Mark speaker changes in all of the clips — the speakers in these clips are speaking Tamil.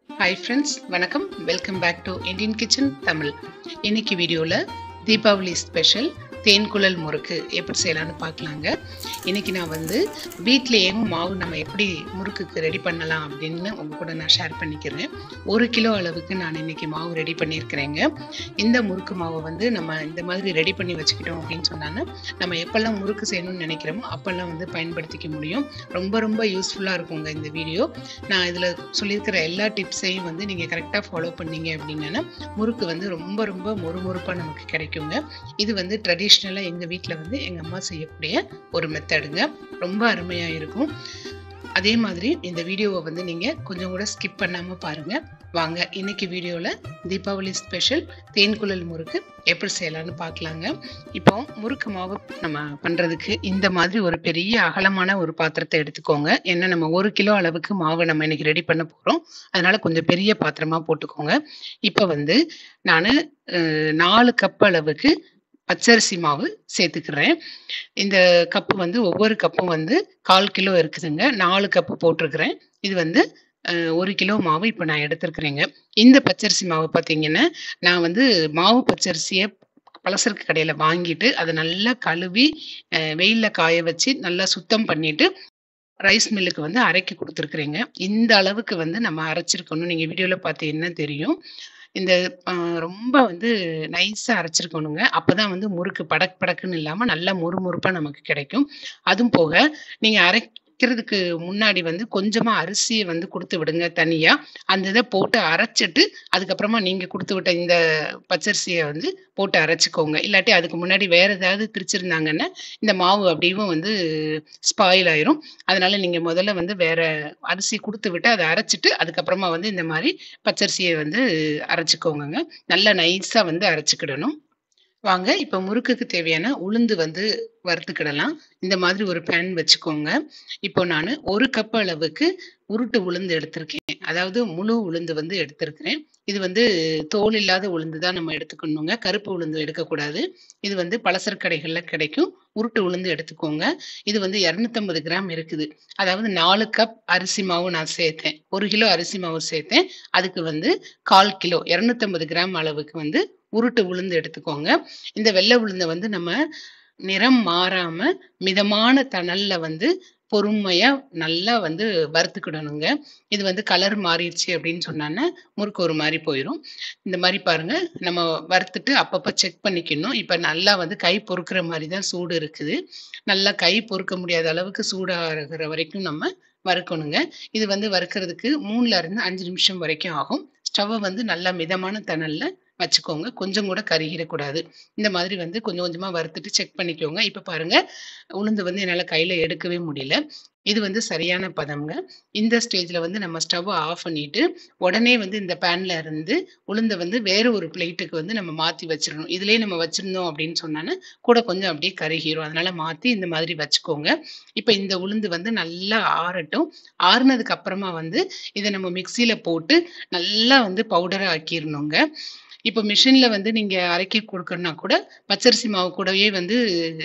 Speaker 1: Hi friends, வணக்கம். Welcome back to Indian Kitchen Tamil. இன்னைக்கு வீடியோல தீபாவளி ஸ்பெஷல் தேன்குழல் முறுக்கு எப்படி செய்யலாம்னு பார்க்கலாங்க. இன்னைக்கு நான் வீட்லயே மாவு நம்ம எப்படி முறுக்குக்கு ரெடி பண்ணலாம் அப்படின்னு உங்க கூட நான் ஷேர் பண்ணிக்கிறேன். 1 கிலோ அளவுக்கு நான் இன்னைக்கு மாவு ரெடி பண்ணியிருக்கிறேங்க. இந்த முறுக்கு மாவை நம்ம இந்த மாதிரி ரெடி பண்ணி வச்சுக்கிட்டோம் அப்படின்னு சொன்னாங்கன்னா நம்ம எப்பெல்லாம் முறுக்கு செய்யணும்னு நினைக்கிறோமோ அப்பெல்லாம் பயன்படுத்திக்க முடியும். ரொம்ப ரொம்ப யூஸ்ஃபுல்லாக இருக்குங்க இந்த வீடியோ. நான் இதில் சொல்லியிருக்கிற எல்லா டிப்ஸையும் நீங்கள் கரெக்டாக ஃபாலோ பண்ணீங்க அப்படின்னா முறுக்கு ரொம்ப ரொம்ப மொறுமொறுப்பாக நமக்கு கிடைக்குங்க. இது ட்ரெடிஷ்னலாக எங்கள் வீட்டில் எங்கள் அம்மா செய்யக்கூடிய ஒரு மெத்தடுங்க. ரொம்ப அருமையாக இருக்கும். அதே மாதிரி இந்த வீடியோவை நீங்கள் கொஞ்சம் கூட ஸ்கிப் பண்ணாமல் பாருங்கள். வாங்க இன்னைக்கு வீடியோவில் தீபாவளி ஸ்பெஷல் தேன்குழல் முறுக்கு எப்படி செய்யலாம்னு பார்க்கலாங்க. இப்போ முறுக்கு மாவு நம்ம பண்ணுறதுக்கு இந்த மாதிரி ஒரு பெரிய அகலமான ஒரு பாத்திரத்தை எடுத்துக்கோங்க. ஏன்னா நம்ம 1 கிலோ அளவுக்கு மாவு நம்ம இன்னைக்கு ரெடி பண்ண போகிறோம். அதனால கொஞ்சம் பெரிய பாத்திரமா போட்டுக்கோங்க. இப்போ நான் 4 கப் அளவுக்கு பச்சரிசி மாவு சேர்த்துக்கிறேன். இந்த கப்பு ஒவ்வொரு கப்பும் 1/4 கிலோ இருக்குதுங்க. 4 கப்பு போட்டிருக்கிறேன். இது 1 கிலோ மாவு இப்போ நான் எடுத்திருக்கிறேங்க. இந்த பச்சரிசி மாவு பார்த்தீங்கன்னா நான் மாவு பச்சரிசியை பலசரக்கு கடையில் வாங்கிட்டு அதை நல்லா கழுவி வெயிலில் காய வச்சு நல்லா சுத்தம் பண்ணிட்டு ரைஸ் மில்லுக்கு அரைக்கி கொடுத்துருக்குறேங்க. இந்த அளவுக்கு நம்ம அரைச்சிருக்கணும். நீங்கள் வீடியோவில் பார்த்தீங்கன்னா தெரியும். இந்த ரொம்ப நைஸா அரைச்சிருக்கணுங்க. அப்பதான் முறுக்கு படக் படக்குன்னு இல்லாம நல்லா முறுமுறுப்பா நமக்கு கிடைக்கும். அதுவும் போக நீங்க அரைக்கிறதுக்கு முன்னாடி கொஞ்சமா அரிசியை கொடுத்து விடுங்க தனியா. அந்த இதை போட்டு அரைச்சிட்டு அதுக்கப்புறமா நீங்க கொடுத்து விட்ட இந்த பச்சரிசியை போட்டு அரைச்சிக்கோங்க. இல்லாட்டி அதுக்கு முன்னாடி வேற ஏதாவது திரிச்சிருந்தாங்கன்னா இந்த மாவு அப்படியும் ஸ்பாயில் ஆயிரும். அதனால நீங்க முதல்ல வேற அரிசி கொடுத்து விட்டு அதை அரைச்சிட்டு அதுக்கப்புறமா இந்த மாதிரி பச்சரிசியை அரைச்சிக்கோங்க. நல்லா நைஸா அரைச்சிக்கிடணும். வாங்க இப்போ முறுக்குக்கு தேவையான உளுந்து வறுத்துக்கிடலாம். இந்த மாதிரி ஒரு பேன் வச்சுக்கோங்க. இப்போ நான் 1 கப் அளவுக்கு உருட்டு உளுந்து எடுத்திருக்கேன். அதாவது முழு உளுந்து எடுத்திருக்கிறேன். இது தோல் இல்லாத உளுந்து தான் நம்ம எடுத்துக்கணுங்க. கருப்பு உளுந்து எடுக்கக்கூடாது. இது பலசரக்கு கடைகள்ல கிடைக்கும். உருட்டு உளுந்து எடுத்துக்கோங்க. இது 250 கிராம் இருக்குது. அதாவது 4 கப் அரிசி மாவு நான் சேர்த்தேன். 1 கிலோ அரிசி மாவு சேர்த்தேன். அதுக்கு 1/4 கிலோ 250 கிராம் அளவுக்கு உருட்டு உளுந்து எடுத்துக்கோங்க. இந்த வெள்ளை உளுந்தை நம்ம நிறம் மாறாம மிதமான தணல்ல பொறுமையா நல்லா வறுத்துக்கிடணுங்க. இது கலர் மாறிடுச்சு அப்படின்னு சொன்னான்னா முறுக்கு ஒரு மாதிரி போயிடும். இந்த மாதிரி பாருங்க, நம்ம வறுத்துட்டு அப்பப்ப செக் பண்ணிக்கணும். இப்ப நல்லா கை பொறுக்கிற மாதிரி தான் சூடு இருக்குது. நல்லா கை பொறுக்க முடியாத அளவுக்கு சூடாகிற வரைக்கும் நம்ம வறுக்கணுங்க. இது வறுக்கிறதுக்கு 3ல இருந்து 5 நிமிஷம் வரைக்கும் ஆகும். ஸ்டவ்வை நல்லா மிதமான தணல்ல வச்சுக்கோங்க. கொஞ்சம் கூட கருகிடக்கூடாது. இந்த மாதிரி கொஞ்சம் கொஞ்சமா வறுத்துட்டு செக் பண்ணிக்கோங்க. இப்ப பாருங்க, உளுந்து என்னால கையில எடுக்கவே முடியல. இது சரியான பதம்ங்க. இந்த ஸ்டேஜ்ல நம்ம ஸ்டவ் ஆஃப் பண்ணிட்டு உடனே இந்த பேன்ல இருந்து உளுந்த வேற ஒரு பிளேட்டுக்கு நம்ம மாத்தி வச்சிடணும். இதுலயே நம்ம வச்சிருந்தோம் அப்படின்னு சொன்னான்னு கூட கொஞ்சம் அப்படியே கருகிரும். அதனால மாத்தி இந்த மாதிரி வச்சுக்கோங்க. இப்ப இந்த உளுந்து நல்லா ஆறட்டும். ஆறுனதுக்கு அப்புறமா இதை நம்ம மிக்சியில போட்டு நல்லா பவுடரா ஆக்கிடணுங்க. இப்போ மிஷின்ல நீங்க அரைக்க கொடுக்கணும்னா கூட பச்சரிசி மாவு கூடவே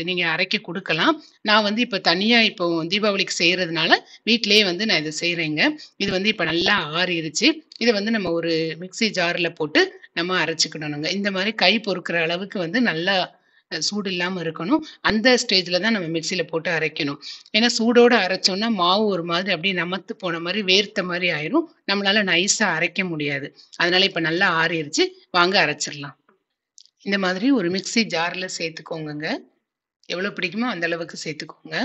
Speaker 1: நீங்க அரைக்க கொடுக்கலாம். நான் இப்ப தனியா இப்போ தீபாவளிக்கு செய்யறதுனால வீட்டிலேயே நான் இதை செய்யறேங்க. இது இப்ப நல்லா ஆறிடுச்சு. இதை நம்ம ஒரு மிக்ஸி ஜார்ல போட்டு நம்ம அரைச்சுக்கிடணுங்க. இந்த மாதிரி கை பொறுக்கிற அளவுக்கு நல்லா சூடு இல்லாம இருக்கணும். அந்த ஸ்டேஜ்ல தான் நம்ம மிக்சியில போட்டு அரைக்கணும். ஏன்னா சூடோட அரைச்சோம்னா மாவு ஒரு மாதிரி அப்படியே நமத்து போன மாதிரி வேர்த்த மாதிரி ஆயிரும். நம்மளால நைஸா அரைக்க முடியாது. அதனால இப்ப நல்லா ஆறிடுச்சு. வாங்க அரைச்சிடலாம். இந்த மாதிரி ஒரு மிக்ஸி ஜார்ல சேர்த்துக்கோங்க. எவ்வளவு பிடிக்குமோ அந்த அளவுக்கு சேர்த்துக்கோங்க.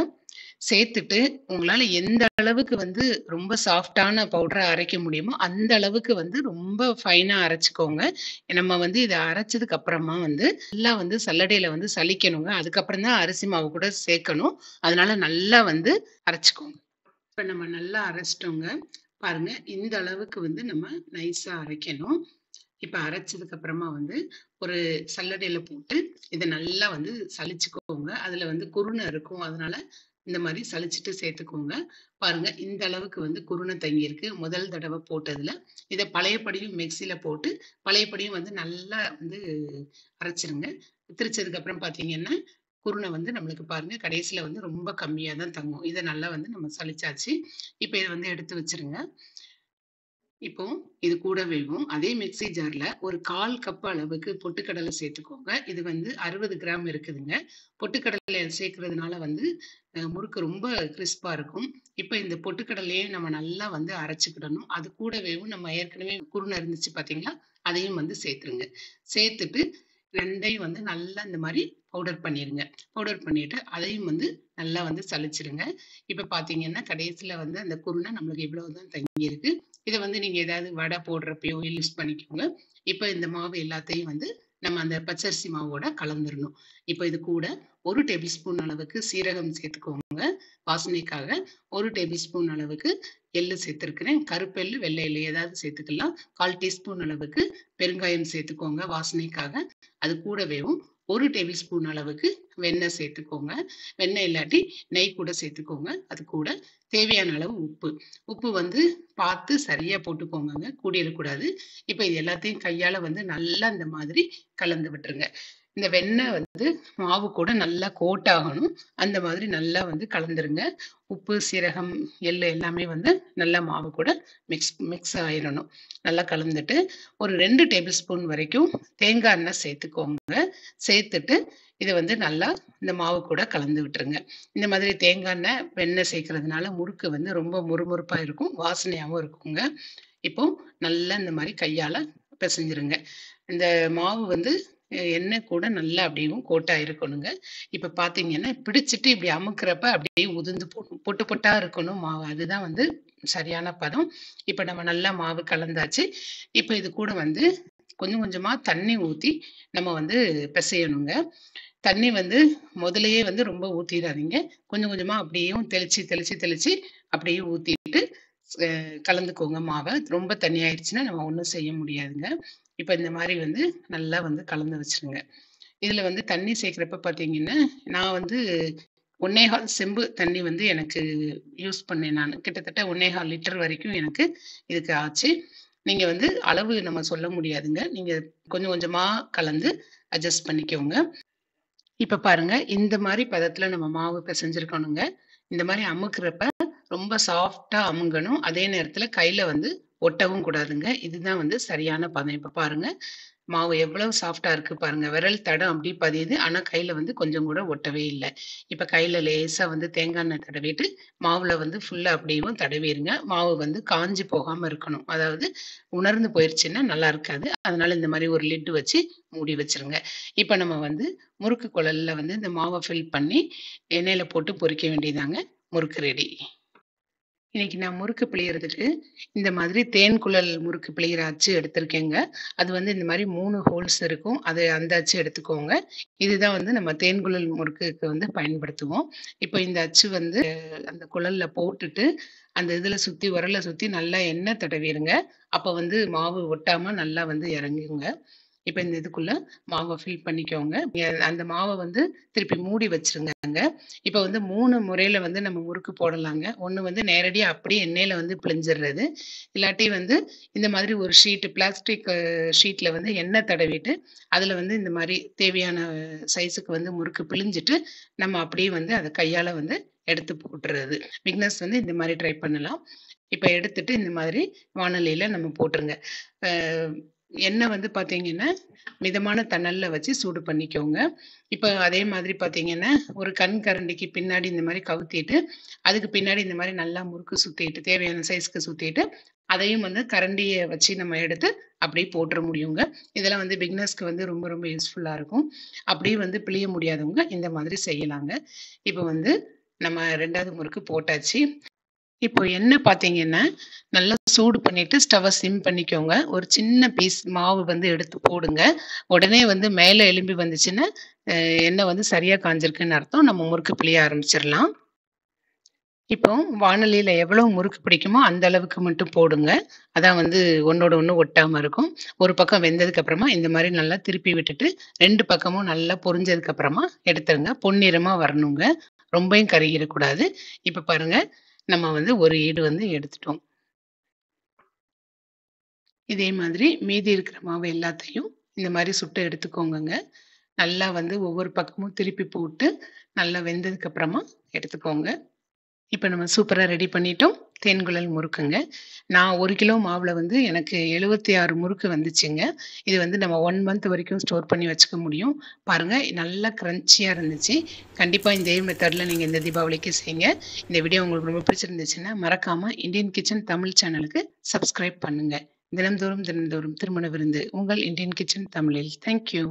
Speaker 1: சேர்த்துட்டு உங்களால எந்த அளவுக்கு ரொம்ப சாஃப்டான பவுடரா அரைக்க முடியுமோ அந்த அளவுக்கு ரொம்ப ஃபைனா அரைச்சுக்கோங்க. நம்ம இதை அரைச்சதுக்கு அப்புறமா நல்லா சல்லடையில சலிக்கணுங்க. அதுக்கப்புறம் தான் அரிசி மாவு கூட சேர்க்கணும். அதனால நல்லா அரைச்சுக்கோங்க. இப்ப நம்ம நல்லா அரைச்சிட்டோங்க. பாருங்க, இந்த அளவுக்கு நம்ம நைஸா அரைக்கணும். இப்ப அரைச்சதுக்கு அப்புறமா ஒரு சல்லடையில போட்டு இதை நல்லா சலிச்சுக்கோங்க. அதுல குருணை இருக்கும். அதனால இந்த மாதிரி சலிச்சுட்டு சேர்த்துக்கோங்க. பாருங்க, இந்த அளவுக்கு குருணை தங்கி இருக்கு முதல் தடவை போட்டதுல. இதை பழையபடியும் மிக்சியில போட்டு பழையபடியும் நல்லா அரைச்சிருங்க. திரிச்சதுக்கு அப்புறம் பாத்தீங்கன்னா குருணை நம்மளுக்கு பாருங்க கடைசியில ரொம்ப கம்மியா தான் தங்கும். இதை நல்லா நம்ம சலிச்சாச்சு. இப்ப இதை எடுத்து வச்சிருங்க. இப்போ இது கூடவேவும் அதே மிக்ஸி ஜார்ல ஒரு 1/4 கப் அளவுக்கு பொட்டுக்கடலை சேர்த்துக்கோங்க. இது வந்து 60 கிராம் இருக்குதுங்க. பொட்டுக்கடலை சேர்க்கிறதுனால வந்து முறுக்கு ரொம்ப கிறிஸ்பா இருக்கும். இப்போ இந்த பொட்டுக்கடலையே நம்ம நல்லா வந்து அரைச்சுக்கிடணும். அது கூடவேவும் நம்ம ஏற்கனவே குருணை இருந்துச்சு பார்த்தீங்களா? அதையும் வந்து சேர்த்துருங்க. சேர்த்துட்டு 2யும் வந்து நல்லா இந்த மாரி பவுடர் பண்ணிருங்க. பவுடர் பண்ணிட்டு அதையும் வந்து நல்லா வந்து சலிச்சிருங்க. இப்ப பார்த்தீங்கன்னா, கடைசில வந்து அந்த குருணை நம்மளுக்கு இவ்வளவுதான் தங்கியிருக்கு. இத வந்து நீங்க ஏதாவது வடை போடுறப்பயோ யூஸ் பண்ணிக்கோங்க. இப்ப இந்த மாவு எல்லாத்தையும் வந்து நம்ம அந்த பச்சரிசி மாவோட கலந்துரணும். இப்ப இது கூட 1 டேபிள் ஸ்பூன் அளவுக்கு சீரகம் சேர்த்துக்கோங்க. வாசனைக்காக 1 டேபிள் ஸ்பூன் அளவுக்கு எள்ளு சேர்த்திருக்கிறேன். கருப்பு எள்ளு, வெள்ளை எள்ளு ஏதாவது சேர்த்துக்கலாம். 1/4 டீஸ்பூன் அளவுக்கு பெருங்காயம் சேர்த்துக்கோங்க வாசனைக்காக. அது கூடவேவும் 1 டேபிள் ஸ்பூன் அளவுக்கு வெண்ணெய் சேர்த்துக்கோங்க. வெண்ணெய் இல்லாட்டி நெய் கூட சேர்த்துக்கோங்க. அது கூட தேவையான அளவு உப்பு. உப்பு வந்து பார்த்து சரியா போட்டுக்கோங்கங்க. கூடிறக்கூடாது. இப்ப இது எல்லாத்தையும் கையால வந்து நல்லா இந்த மாதிரி கலந்து விட்டுருங்க. இந்த வெண்ணெய் வந்து மாவு கூட நல்லா கோட் ஆகணும். அந்த மாதிரி நல்லா வந்து கலந்துருங்க. உப்பு, சீரகம், எள்ளு எல்லாமே வந்து நல்லா மாவு கூட மிக்ஸ் ஆயிரணும். நல்லா கலந்துட்டு ஒரு 2 டேபிள் ஸ்பூன் வரைக்கும் தேங்காய் எண்ணெய் சேர்த்துக்கோங்க. சேர்த்துட்டு இத வந்து நல்லா இந்த மாவு கூட கலந்து விட்டுருங்க. இந்த மாதிரி தேங்காய் எண்ணெய், வெண்ணெய் சேர்க்கறதுனால முறுக்கு வந்து ரொம்ப மொறுமொறுப்பா இருக்கும். வாசனையாவும் இருக்குங்க. இப்போ நல்லா இந்த மாரி கையால பெசஞ்சிருங்க. இந்த மாவு வந்து எண்ணெய் கூட நல்லா அப்படியும் கோட்டா இருக்கணுங்க. இப்ப பார்த்தீங்கன்னா, பிடிச்சிட்டு இப்படி அமுக்குறப்ப அப்படியே உதிர்ந்து போகும். பொட்டு பொட்டா இருக்கணும் மாவு. அதுதான் வந்து சரியான பதம். இப்ப நம்ம நல்லா மாவு கலந்தாச்சு. இப்ப இது கூட வந்து கொஞ்சம் கொஞ்சமா தண்ணி ஊத்தி நம்ம வந்து பெசையணுங்க. தண்ணி வந்து முதல்லயே வந்து ரொம்ப ஊத்திராதீங்க. கொஞ்சம் கொஞ்சமா அப்படியும் தெளிச்சு, தெளிச்சு, தெளிச்சு அப்படியே ஊத்திட்டு கலந்துக்கோங்க மாவ. ரொம்ப தண்ணி ஆயிடுச்சுன்னா நம்ம ஒண்ணும் செய்ய முடியாதுங்க. இப்ப இந்த மாரி வந்து நல்லா வந்து கலந்து வச்சுருங்க. இதுல வந்து தண்ணி சேர்க்கிறப்ப பார்த்தீங்கன்னா, நான் வந்து 1 1/4 செம்பு தண்ணி வந்து எனக்கு யூஸ் பண்ணேன் நானு. கிட்டத்தட்ட 1 1/4 லிட்டர் வரைக்கும் எனக்கு இதுக்கு ஆச்சு. நீங்க வந்து அளவு நம்ம சொல்ல முடியாதுங்க. நீங்க கொஞ்சம் கொஞ்சமா கலந்து அட்ஜஸ்ட் பண்ணிக்கோங்க. இப்ப பாருங்க, இந்த மாரி பதத்துல நம்ம மாவு பெசஞ்சிருக்கணுங்க. இந்த மாரி அமுக்குறப்ப ரொம்ப சாஃப்ட்டா அமுங்கணும். அதே நேரத்துல கையில வந்து ஒட்டவும் கூடாதுங்க. இதுதான் வந்து சரியான பதம். இப்ப பாருங்க, மாவு எவ்வளவு சாஃப்ட்டா இருக்கு பாருங்க. விரல் தடம் அப்படி பதியுது. ஆனா கையில வந்து கொஞ்சம் கூட ஒட்டவே இல்ல. இப்ப கையில லேசா வந்து தேங்காய் எண்ணெய் தடவிட்டு, மாவுல வந்து ஃபுல்லா அப்படியும் தடவிருங்க. மாவு வந்து காஞ்சு போகாம இருக்கணும். அதாவது உலர்ந்து போயிருச்சுன்னா நல்லா இருக்காது. அதனால இந்த மாரி ஒரு லிட் வச்சு மூடி வச்சுருங்க. இப்ப நம்ம வந்து முறுக்கு குழல்ல வந்து இந்த மாவ ஃபில் பண்ணி எண்ணெயில போட்டு பொரிக்க வேண்டியதாங்க. முறுக்கு ரெடி. இன்னைக்கு நான் முறுக்கு பிழியறதுக்கு இந்த மாதிரி தேன் குழல் முறுக்கு பிழியிற அச்சு எடுத்திருக்கேங்க. அது வந்து இந்த மாரி 3 ஹோல்ஸ் இருக்கும். அந்த அச்சு எடுத்துக்கோங்க. இதுதான் வந்து நம்ம தேன் குழல் முறுக்குக்கு வந்து பயன்படுத்துவோம். இப்போ இந்த அச்சு வந்து அந்த குழல்ல போட்டுட்டு, அந்த இதுல சுத்தி உரல்ல சுத்தி நல்லா எண்ணெய் தடவிருங்க. அப்ப வந்து மாவு ஒட்டாம நல்லா வந்து இறங்குங்க. இப்ப இந்த இதுக்குள்ள மாவ ஃபில் பண்ணிக்கோங்க. அந்த மாவ வந்து திருப்பி மூடி வச்சுருங்கங்க. இப்ப வந்து 3 முறையில வந்து நம்ம முறுக்கு போடலாங்க. ஒண்ணு வந்து நேரடியா அப்படியே எண்ணெயில வந்து பிழிஞ்சிடுறது. இல்லாட்டி வந்து இந்த மாதிரி ஒரு பிளாஸ்டிக் ஷீட்ல வந்து எண்ணெய் தடவிட்டு, அதுல வந்து இந்த மாரி தேவையான சைஸுக்கு வந்து முறுக்கு பிழிஞ்சிட்டு, நம்ம அப்படியே வந்து அத கையால வந்து எடுத்து போட்டுறது. பிகினர்ஸ் வந்து இந்த மாரி ட்ரை பண்ணலாம். இப்ப எடுத்துட்டு இந்த மாதிரி வாணலியில நம்ம போட்டுருங்க. அ எண்ணெய் வந்து பார்த்தீங்கன்னா, மிதமான தணல்ல வச்சு சூடு பண்ணிக்கோங்க. இப்ப அதே மாதிரி பார்த்தீங்கன்னா, ஒரு கண் கரண்டிக்கு பின்னாடி இந்த மாரி கவுத்திட்டு, அதுக்கு பின்னாடி இந்த மாரி நல்லா முறுக்கு சுத்திட்டு, தேவையான சைஸ்க்கு சுத்திட்டு, அதையும் வந்து கரண்டிய வச்சு நம்ம எடுத்து அப்படியே போட்டுற முடியுங்க. இதெல்லாம் வந்து பிகினர்ஸ்க்கு வந்து ரொம்ப ரொம்ப யூஸ்ஃபுல்லா இருக்கும். அப்படியே வந்து பிழிய முடியாதவங்க இந்த மாதிரி செய்யலாங்க. இப்ப வந்து நம்ம 2வது முறுக்கு போட்டாச்சு. இப்போ எண்ணெய் பார்த்தீங்கன்னா, நல்லா சூடு பண்ணிட்டு ஸ்டவ்வ சிம் பண்ணிக்கோங்க. ஒரு சின்ன பீஸ் மாவு வந்து எடுத்து போடுங்க. உடனே வந்து மேல எலும்பி வந்துச்சுன்னா, அ எண்ணெய் வந்து சரியா காய்ஞ்சிருக்குன்னு அர்த்தம். நம்ம முறுக்கு பிழிய ஆரம்பிச்சிரலாம். இப்போ வாணலியில எவ்வளவு முறுக்கு பிடிக்குமோ, அந்த அளவுக்கு மட்டும் போடுங்க. அதான் வந்து ஒண்ணோட ஒண்ணு ஒட்டாம இருக்கும். ஒரு பக்கம் வெந்ததுக்கு அப்புறமா இந்த மாரி நல்லா திருப்பி விட்டுட்டு, 2 பக்கமும் நல்லா பொரிஞ்சதுக்கு அப்புறமா எடுத்துருங்க. பொன்னிறமா வரணுங்க. ரொம்பயும் கருகிரக்கூடாது. இப்ப பாருங்க, நம்ம வந்து ஒரு ஈடு வந்து எடுத்துட்டோம். இதே மாதிரி மீதி இருக்கிற மாவு எல்லாத்தையும் இந்த மாரி சுட்டு எடுத்துக்கோங்கங்க. நல்லா வந்து ஒவ்வொரு பக்கமும் திருப்பி போட்டு, நல்லா வெந்ததுக்கு அப்புறமா எடுத்துக்கோங்க. இப்போ நம்ம சூப்பரா ரெடி பண்ணிட்டோம். தேன்குழல் முறுக்குங்க. நான் 1 கிலோ மாவுல வந்து எனக்கு 76 முறுக்கு வந்துச்சுங்க. இது வந்து நம்ம 1 மந்த் வரைக்கும் ஸ்டோர் பண்ணி வச்சுக்க முடியும். பாருங்க நல்லா கிரன்ச்சியா இருந்துச்சு. கண்டிப்பா இதே மெத்தட்ல நீங்க இந்த தீபாவளிக்கு செய்யுங்க. இந்த வீடியோ உங்களுக்கு ரொம்ப பிடிச்சிருந்துச்சுன்னா, மறக்காம இந்தியன் கிச்சன் தமிழ் சேனலுக்கு சப்ஸ்கிரைப் பண்ணுங்க. தினம்தோறும் தினம்தோறும் திருமண விருந்து உங்கள் இந்தியன் கிச்சன் தமிழில். Thank you.